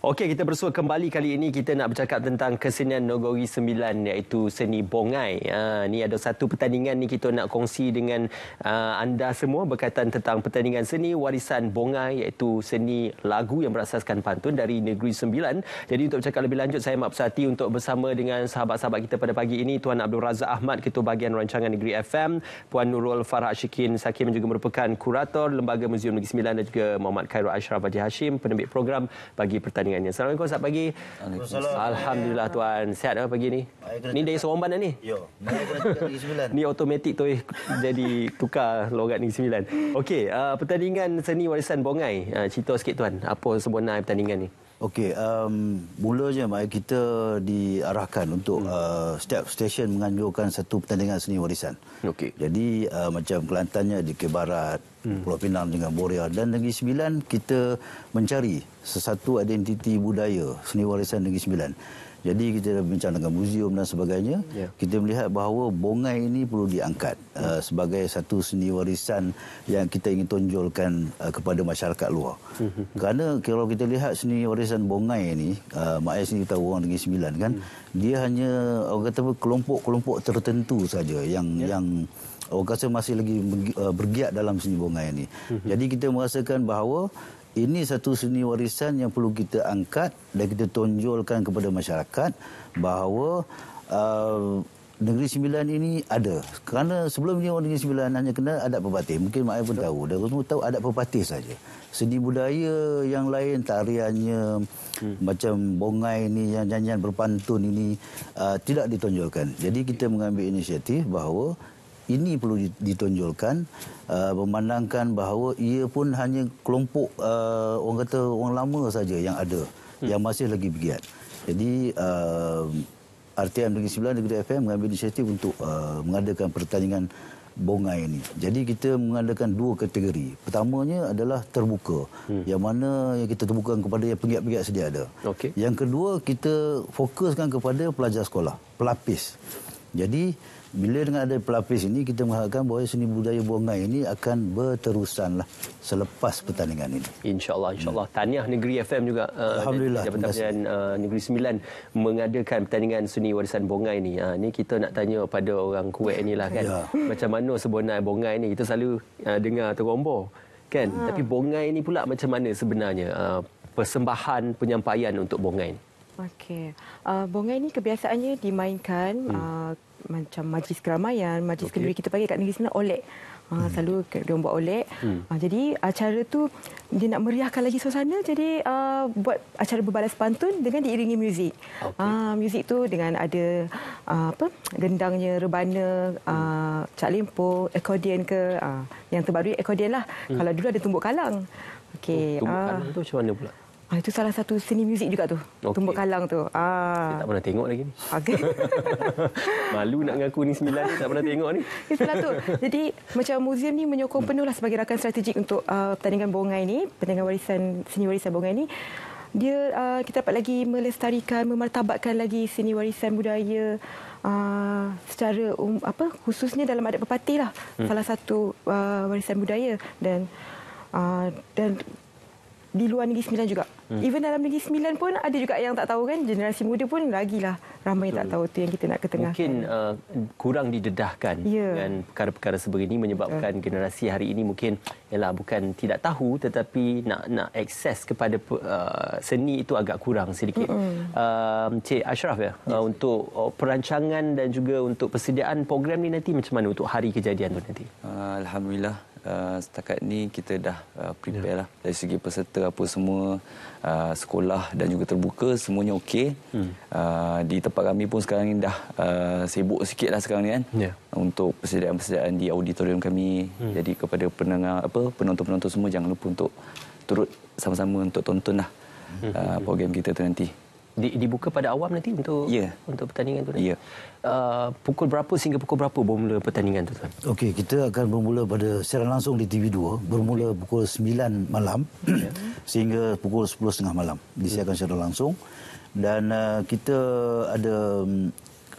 Okey, kita bersua kembali kali ini. Kita nak bercakap tentang kesenian Nogori Sembilan, iaitu seni bongai. Ni ada satu pertandingan ni kita nak kongsi dengan anda semua berkaitan tentang pertandingan seni warisan bongai, iaitu seni lagu yang berasaskan pantun dari Negeri Sembilan. Jadi untuk bercakap lebih lanjut, saya Mak Pesati untuk bersama dengan sahabat-sahabat kita pada pagi ini, Tuan Abdul Razak Ahmad, Ketua Bahagian Rancangan Negeri FM, Puan Nurul Farah Ashikin Sakim juga merupakan kurator Lembaga Muzium Negeri Sembilan, dan juga Muhammad Khairul Ashraf Haji Hashim, penerbit program bagi pertandingan. Assalamualaikum, selamat pagi. Alhamdulillah Tuan. Sihat apa pagi ni? Ni dari Seremban ni? Ya, Negeri Sembilan. Ni automatik tu jadi tukar logat Negeri Sembilan. Okey, pertandingan seni warisan bongai. Cerita sikit Tuan, apa sebenar pertandingan ni? Okey, mulanya kita diarahkan untuk setiap stesen menganjurkan satu pertandingan seni warisan. Okey. Jadi macam Kelantannya di ke Barat, Pulau Pinang dengan Boria, dan Negeri Sembilan kita mencari sesuatu identiti budaya seni warisan Negeri Sembilan. Jadi kita dah bincang dengan muzium dan sebagainya. Yeah. Kita melihat bahawa bongai ini perlu diangkat sebagai satu seni warisan yang kita ingin tonjolkan kepada masyarakat luar. Kerana kalau kita lihat seni warisan bongai ini, Mak Ais ni kita orang Negeri Sembilan kan, dia hanya orang kata kelompok-kelompok tertentu saja yang orang kata masih lagi bergiat dalam seni bongai ini. Jadi kita merasakan bahawa ini satu seni warisan yang perlu kita angkat dan kita tonjolkan kepada masyarakat bahawa Negeri Sembilan ini ada. Kerana sebelum ni orang Negeri Sembilan hanya kenal adat pepatih. Mungkin Mak Ai pun tahu. Dan semua tahu adat pepatih saja. Seni budaya yang lain, tariannya, macam bongai ni, yang nyanyian berpantun ini tidak ditonjolkan. Jadi kita mengambil inisiatif bahawa ini perlu ditonjolkan, memandangkan bahawa ia pun hanya kelompok orang kata orang lama saja yang ada, yang masih lagi bergiat. Jadi RTM Negeri Sembilan, Negeri FM mengambil inisiatif untuk mengadakan pertandingan bongai ini. Jadi kita mengadakan dua kategori. Pertamanya adalah terbuka, yang mana yang kita terbuka kepada yang pegiat-pegiat sedia ada. Okay. Yang kedua, kita fokuskan kepada pelajar sekolah, pelapis. Jadi bila dengan ada pelapis ini, kita mengharapkan bahawa seni budaya bongai ini akan berterusanlah selepas pertandingan ini. InsyaAllah, insyaAllah. Tahniah Negeri FM juga. Alhamdulillah. Jabatan Negeri Sembilan mengadakan pertandingan seni warisan bongai ni. Ni kita nak tanya pada orang Kuwait ni lah kan. Ya. Macam mana sebenar bongai ni? Kita selalu dengar terombor kan. Tapi bongai ni pula macam mana sebenarnya persembahan penyampaian untuk bongai ni? Okey. Bongai ni kebiasaannya dimainkan macam majlis keramaian, majlis kenduri kita panggil kat Negeri Sembilan olek. Selalu dia buat olek. Jadi acara tu dia nak meriahkan lagi suasana, jadi buat acara berbalas pantun dengan diiringi muzik. Muzik tu dengan ada gendangnya, rebana, cak lempo, akordion ke. Yang terbaru akordion lah. Kalau dulu ada tumbuk kalang. Okey. Tumbuk kalang tu macam mana pula? Itu salah satu seni muzik juga tu. Tumbuk kalang tu. Saya tak pernah tengok lagi ni. Okay. Malu nak ngaku ni Sembilan ni, tak pernah tengok ni. Itulah tu. Jadi macam muzium ni menyokong penuhlah sebagai rakan strategik untuk pertandingan bongai ni, pertandingan seni warisan bongai ni. Dia kita dapat lagi melestarikan, memartabatkan lagi seni warisan budaya secara khususnya dalam adat pepatih lah. Salah satu warisan budaya dan di luar Negeri Sembilan juga. Even dalam Negeri Sembilan pun ada juga yang tak tahu kan. Generasi muda pun lagilah ramai yang tak tahu, tu yang kita nak ketengahkan. Mungkin kurang didedahkan dengan perkara-perkara sebegini, menyebabkan generasi hari ini mungkin bukan tidak tahu, tetapi nak akses kepada seni itu agak kurang sedikit. Cik Ashraf untuk perancangan dan juga untuk persediaan program ni nanti macam mana untuk hari kejadian tu nanti? Alhamdulillah. Setakat ni kita dah prepare lah dari segi peserta apa semua, sekolah dan juga terbuka semuanya okey. Di tempat kami pun sekarang ni dah sibuk sikit lah sekarang ni kan, untuk persediaan di auditorium kami. Jadi kepada penonton-penonton semua, jangan lupa untuk turut sama-sama untuk tonton lah program kita tu nanti. Dibuka pada awam nanti untuk pertandingan tu nanti? Pukul berapa sehingga pukul berapa bermula pertandingan tu? Okey, kita akan bermula pada siaran langsung di TV2, bermula pukul 9 malam sehingga pukul 10.30 malam. Disiarkan secara langsung. Dan kita ada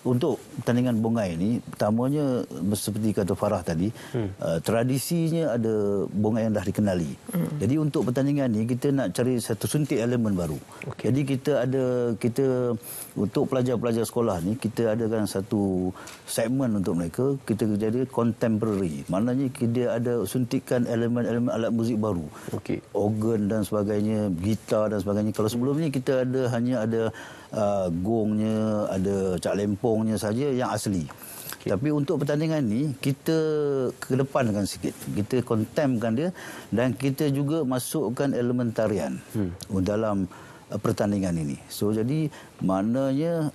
untuk pertandingan bongai ini, pertamanya seperti kata Farah tadi, tradisinya ada bongai yang dah dikenali. Jadi untuk pertandingan ini kita nak cari satu suntik elemen baru. Jadi kita untuk pelajar-pelajar sekolah ni kita adakan satu segmen untuk mereka, kita jadi contemporary. Maknanya dia ada suntikan elemen-elemen alat muzik baru. Organ dan sebagainya, gitar dan sebagainya. Kalau sebelum ni kita hanya ada gongnya, ada cak lempongnya saja yang asli. Tapi untuk pertandingan ni kita kedepankan sikit. Kita contemporkan dia dan kita juga masukkan elemen tarian dalam pertandingan ini. So jadi maknanya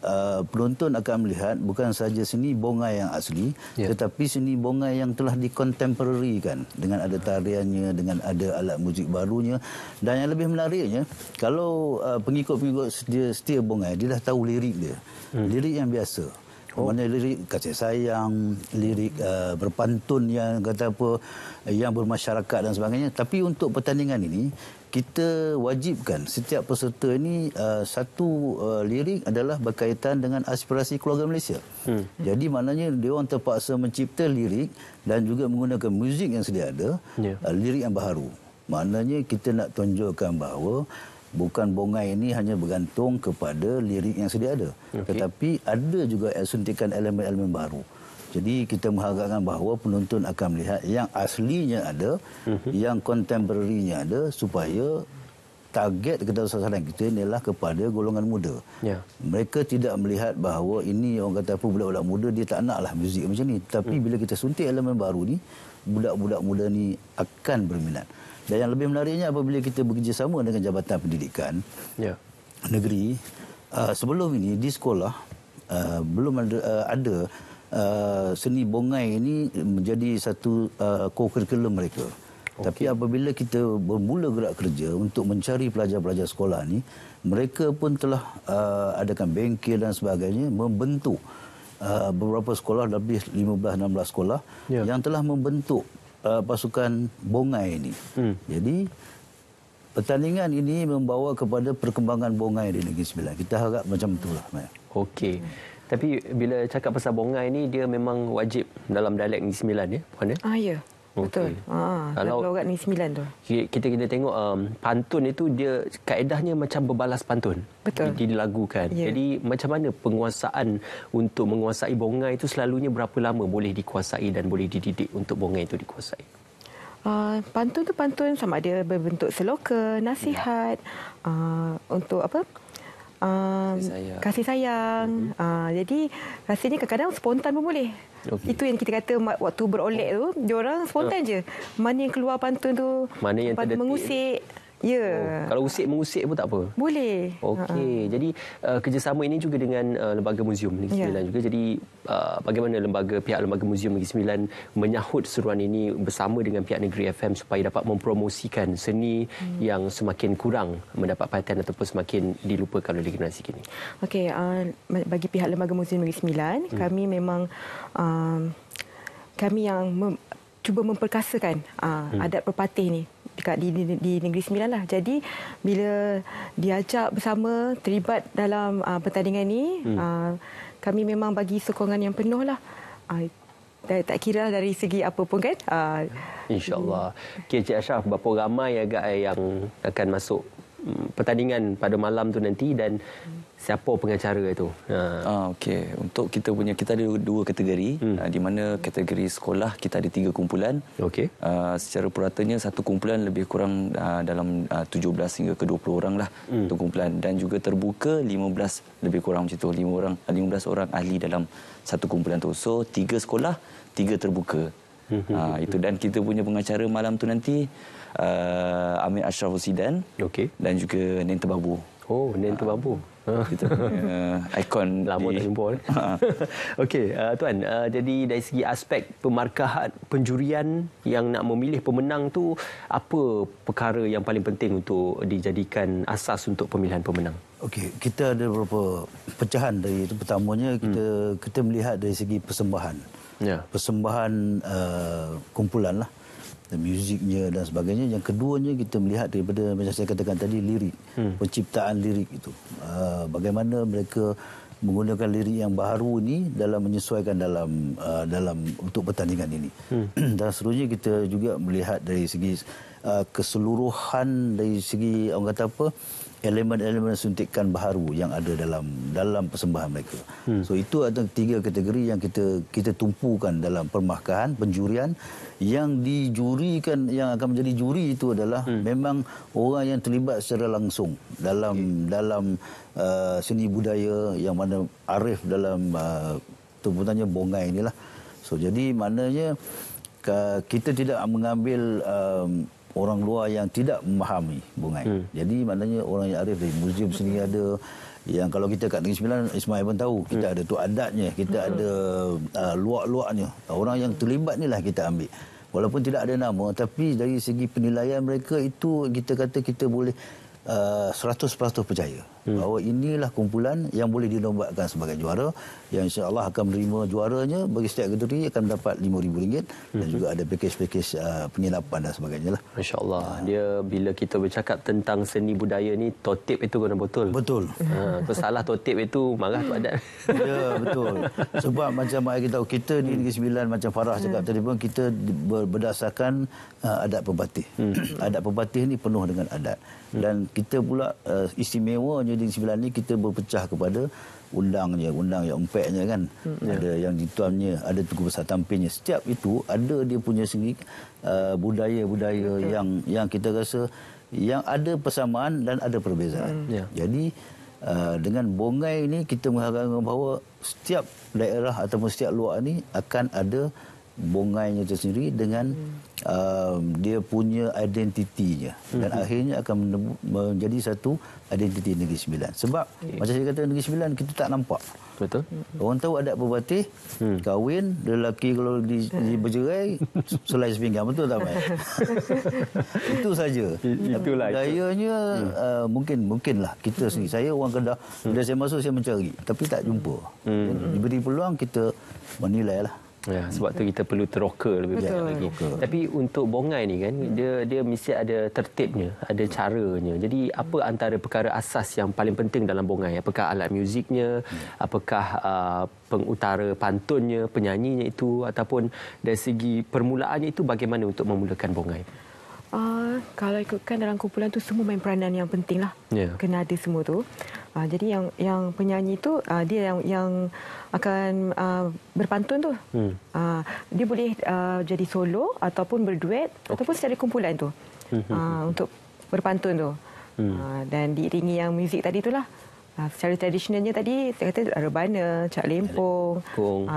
penonton akan melihat bukan saja seni bongai yang asli, tetapi seni bongai yang telah dikontemporarikan dengan ada tariannya, dengan ada alat muzik barunya. Dan yang lebih menariknya, kalau pengikut-pengikut setia bongai, dia dah tahu lirik dia. Lirik yang biasa. Mana lirik kasih sayang, lirik berpantun yang kata apa, yang bermasyarakat dan sebagainya. Tapi untuk pertandingan ini kita wajibkan setiap peserta ini satu lirik adalah berkaitan dengan aspirasi keluarga Malaysia. Jadi maknanya dia orang terpaksa mencipta lirik dan juga menggunakan muzik yang sedia ada, lirik yang baharu. Maknanya kita nak tunjukkan bahawa bukan bongai ini hanya bergantung kepada lirik yang sedia ada, tetapi ada juga suntikan elemen-elemen baru. Jadi kita mengharapkan bahawa penonton akan melihat yang aslinya ada, yang kontemporarinya ada, supaya target kita sasaran kita inilah kepada golongan muda. Mereka tidak melihat bahawa ini orang kata apa, budak-budak muda dia tak naklah muzik macam ni. Tapi bila kita suntik elemen baru ni, budak-budak muda ni akan berminat. Dan yang lebih menariknya apabila kita bekerjasama dengan Jabatan Pendidikan Negeri, sebelum ini di sekolah belum ada seni bongai ini menjadi satu co-curriculum mereka. Tapi apabila kita bermula gerak kerja untuk mencari pelajar-pelajar sekolah ni, mereka pun telah adakan bengkel dan sebagainya, membentuk beberapa sekolah, lebih 15-16 sekolah yang telah membentuk pasukan bongai ini. Jadi pertandingan ini membawa kepada perkembangan bongai di Negeri Sembilan. Kita harap macam itulah. Okey. Tapi bila cakap pasal bongai ni, dia memang wajib dalam dialek Negeri Sembilan ya, Puan ya? Ya. Betul. Kalau logat Negeri Sembilan tu. Kita tengok pantun itu dia kaedahnya macam berbalas pantun. Betul. Dilagukan. Jadi macam mana penguasaan untuk menguasai bongai itu selalunya berapa lama boleh dikuasai dan boleh dididik untuk bongai itu dikuasai? Pantun tu pantun sama ada berbentuk seloka, nasihat, untuk apa? Kasih sayang. Jadi rasanya kadang-kadang spontan pun boleh. Itu yang kita kata waktu berolek tu, diorang spontan je. Mana yang keluar pantun tu, mana yang mengusik. Kalau mengusik pun tak apa? Boleh. Okey. Jadi kerjasama ini juga dengan Lembaga Muzium Negeri Sembilan juga. Jadi bagaimana pihak Lembaga Muzium Negeri Sembilan menyahut seruan ini bersama dengan pihak Negeri FM supaya dapat mempromosikan seni yang semakin kurang mendapat perhatian ataupun semakin dilupakan oleh generasi kini? Okey, bagi pihak Lembaga Muzium Negeri Sembilan, kami memang kami yang cuba memperkasakan adat pepatih ni di Negeri Sembilan lah. Jadi bila diajak bersama terlibat dalam pertandingan ni, kami memang bagi sokongan yang penuh lah. Tak kira dari segi apa pun kan. InsyaAllah. Okay, Cik Ashraf, berapa ramai agak yang akan masuk pertandingan pada malam tu nanti dan siapa pengacara itu? Okey, untuk kita ada dua kategori, di mana kategori sekolah kita ada 3 kumpulan. Okey. Secara puratanya satu kumpulan lebih kurang dalam 17 hingga ke 20 orang lah untuk kumpulan, dan juga terbuka 15 lebih kurang macam tu, 15 orang ahli dalam satu kumpulan tu. So 3 sekolah, 3 terbuka. Itu, dan kita punya pengacara malam tu nanti Amir Ashraf Husidan, dan juga Nen Tebabu. Nen Tebabu. Kita punya ikon lama tak jumpa. Okey, Tuan, jadi dari segi aspek pemarkahan penjurian yang nak memilih pemenang tu, apa perkara yang paling penting untuk dijadikan asas untuk pemilihan pemenang? Okey, kita ada beberapa pecahan dari itu. Pertamanya kita melihat dari segi persembahan. Persembahan kumpulan lah, muziknya dan sebagainya. Yang keduanya kita melihat daripada macam saya katakan tadi, lirik, penciptaan lirik itu. Bagaimana mereka menggunakan lirik yang baru ni dalam menyesuaikan dalam untuk pertandingan ini. Dan seterusnya kita juga melihat dari segi keseluruhan, dari segi orang kata apa, elemen-elemen suntikan baharu yang ada dalam persembahan mereka. So itu ada 3 kategori yang kita tumpukan dalam permahkahan penjurian. Yang dijurikan, yang akan menjadi juri itu adalah memang orang yang terlibat secara langsung dalam seni budaya, yang mana arif dalam sebutannya bongai inilah. So jadi maknanya kita tidak mengambil orang luar yang tidak memahami bongai. Jadi maknanya orang yang arif dari muzium seni ada, yang kalau kita kat Negeri Sembilan, Ismail pun tahu, kita ada tu adatnya, kita ada luak-luaknya. Orang yang terlibat ni lah kita ambil. Walaupun tidak ada nama, tapi dari segi penilaian mereka itu kita kata kita boleh 100% percaya bahawa inilah kumpulan yang boleh dinombatkan sebagai juara, yang insya-Allah akan menerima juaranya. Bagi setiap kategori akan mendapat RM5,000 dan juga ada pakej-pakej penginapan dan sebagainya lah. Masya-Allah. Dia bila kita bercakap tentang seni budaya ni, totip itu kena betul. Betul. Salah totip itu marah tu adat. Ya, betul. Sebab macam kita tahu, kita di Negeri Sembilan macam Farah cakap tadi pun, kita berdasarkan adat perbatih. Adat perbatih ni penuh dengan adat. Dan kita pula istimewanya di Sembilan ni, kita berpecah kepada undang yang empeknya kan. Ada yang dituannya, ada Tugu Besar Tampilnya. Setiap itu ada dia punya sendiri budaya-budaya yang kita rasa yang ada persamaan dan ada perbezaan. Jadi dengan bongai ini kita mengharapkan bahawa setiap daerah ataupun setiap luar ni akan ada bongainya tersendiri dengan dia punya identitinya, dan akhirnya akan menjadi satu identiti Negeri Sembilan. Sebab macam saya kata, Negeri Sembilan kita tak nampak. Betul. Orang tahu adat berbatih, kahwin, lelaki kalau bercerai, selai sepinggang, betul tak Mai? Itu saja. Itulah. Budayanya mungkinlah kita sendiri. Saya orang Kedah, bila saya masuk saya mencari, tapi tak jumpa. Diberi peluang kita menilai lah. Ya, sebab tu kita perlu teroka lebih banyak lagi. Tapi untuk bongai ni kan, dia mesti ada tertibnya, ada caranya. Jadi apa antara perkara asas yang paling penting dalam bongai? Apakah alat muziknya, apakah pengutara pantunnya, penyanyinya itu, ataupun dari segi permulaannya itu bagaimana untuk memulakan bongai? Kalau ikutkan dalam kumpulan tu semua main peranan yang penting lah. Kena ada semua tu. Jadi yang penyanyi tu dia yang akan berpantun tu. Dia boleh jadi solo ataupun berduet ataupun secara kumpulan tu. Untuk berpantun tu. Dan diiringi yang muzik tadi tu lah. Secara tradisionalnya tadi saya kata rebana, cak lempong.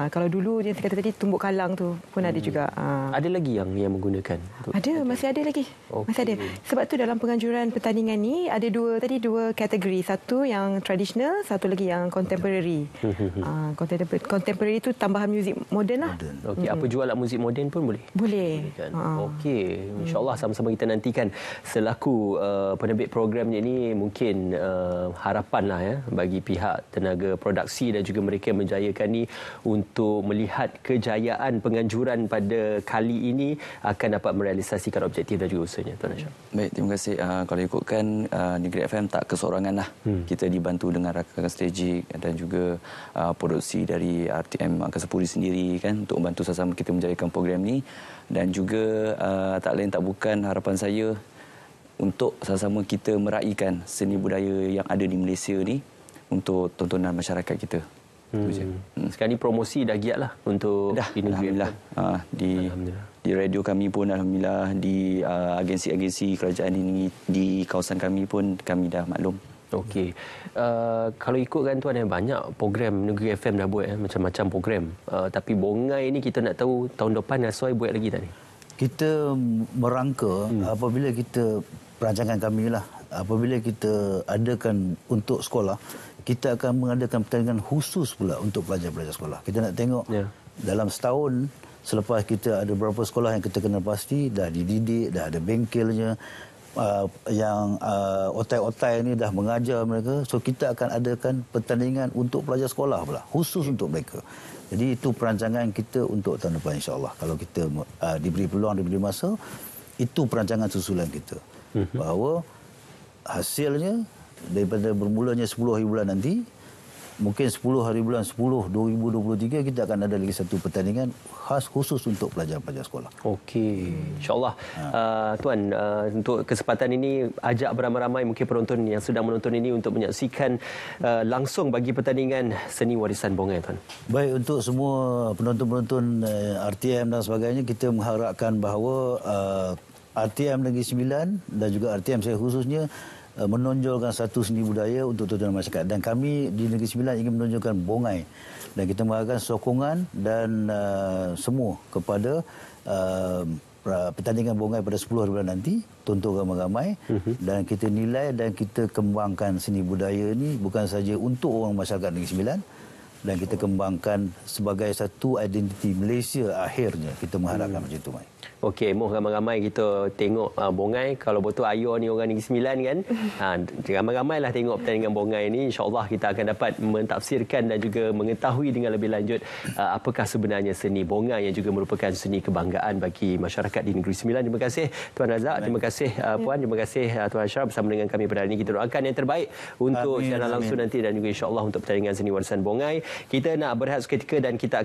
Kalau dulu dia kata tadi tumbuk kalang tu pun ada juga. Ada lagi yang menggunakan? Ada, masih ada lagi. Masih ada. Sebab tu dalam penganjuran pertandingan ni ada dua kategori. Satu yang tradisional, satu lagi yang contemporary. Contemporary tu tambahan muzik moden lah. Okey, apa jual alat muzik moden pun boleh? Boleh. Okey, insya-Allah sama-sama kita nantikan selaku penerbit programnya ini, mungkin harapanlah ya bagi pihak tenaga produksi dan juga mereka yang menjayakan ni untuk melihat kejayaan penganjuran pada kali ini akan dapat merealisasikan objektif dan juga usahanya. Tuan Asyam. Baik, terima kasih. Kalau ikutkan Negeri FM tak kesorangan lah. Kita dibantu dengan rakan-rakan strategi dan juga produksi dari RTM Angkasa Puri sendiri kan, untuk membantu sama-sama kita menjayakan program ni. Dan juga tak lain tak bukan harapan saya untuk sama-sama kita meraihkan seni budaya yang ada di Malaysia ni untuk tontonan masyarakat kita. Sekarang ni promosi dah giat lah untuk di negeri. Alhamdulillah. Di radio kami pun alhamdulillah, di agensi-agensi kerajaan ini di kawasan kami pun kami dah maklum. Okey. Kalau ikutkan tuan, ada banyak program Negeri FM dah buat macam-macam program. Tapi bongai ni kita nak tahu tahun depan Aswai buat lagi tak ni? Kita merangka apabila kita perancangan kami lah, apabila kita adakan untuk sekolah, kita akan mengadakan pertandingan khusus pula untuk pelajar-pelajar sekolah. Kita nak tengok dalam setahun selepas kita ada berapa sekolah yang kita kenal pasti dah dididik, dah ada bengkelnya, yang otai-otai ni dah mengajar mereka. So kita akan adakan pertandingan untuk pelajar sekolah pula, khusus untuk mereka. Jadi itu perancangan kita untuk tahun depan, insya-Allah. Kalau kita diberi peluang, diberi masa, itu perancangan susulan kita. Bahawa hasilnya daripada bermulanya 10 hari bulan nanti, mungkin 10 hari bulan 10 2023 kita akan ada lagi satu pertandingan khas khusus untuk pelajar-pelajar sekolah. Okey, insyaAllah. Tuan, untuk kesempatan ini ajak beramai-ramai mungkin penonton yang sedang menonton ini untuk menyaksikan langsung bagi pertandingan seni warisan Bongai, Tuan. Baik, untuk semua penonton-penonton RTM dan sebagainya, kita mengharapkan bahawa RTM Negeri Sembilan dan juga RTM saya khususnya menonjolkan satu seni budaya untuk tuan-tuan masyarakat, dan kami di Negeri Sembilan ingin menonjolkan Bongai, dan kita mengharapkan sokongan dan semua kepada pertandingan Bongai pada 10 hari bulan nanti. Tonton ramai-ramai dan kita nilai dan kita kembangkan seni budaya ini bukan saja untuk orang masyarakat Negeri Sembilan, dan kita kembangkan sebagai satu identiti Malaysia akhirnya. Kita mengharapkan macam itu, Mai. Okey, moh ramai-ramai kita tengok Bongai. Kalau betul Ayo ni orang Negeri Sembilan kan, ramai-ramailah tengok pertandingan Bongai ni. InsyaAllah kita akan dapat mentafsirkan dan juga mengetahui dengan lebih lanjut apakah sebenarnya seni Bongai yang juga merupakan seni kebanggaan bagi masyarakat di Negeri Sembilan. Terima kasih Tuan Razak, terima kasih Puan, terima kasih Tuan Ashraf bersama dengan kami pada hari ini. Kita doakan yang terbaik untuk siaran langsung nanti dan juga insyaAllah untuk pertandingan seni warisan Bongai. Kita nak berehat seketika dan kita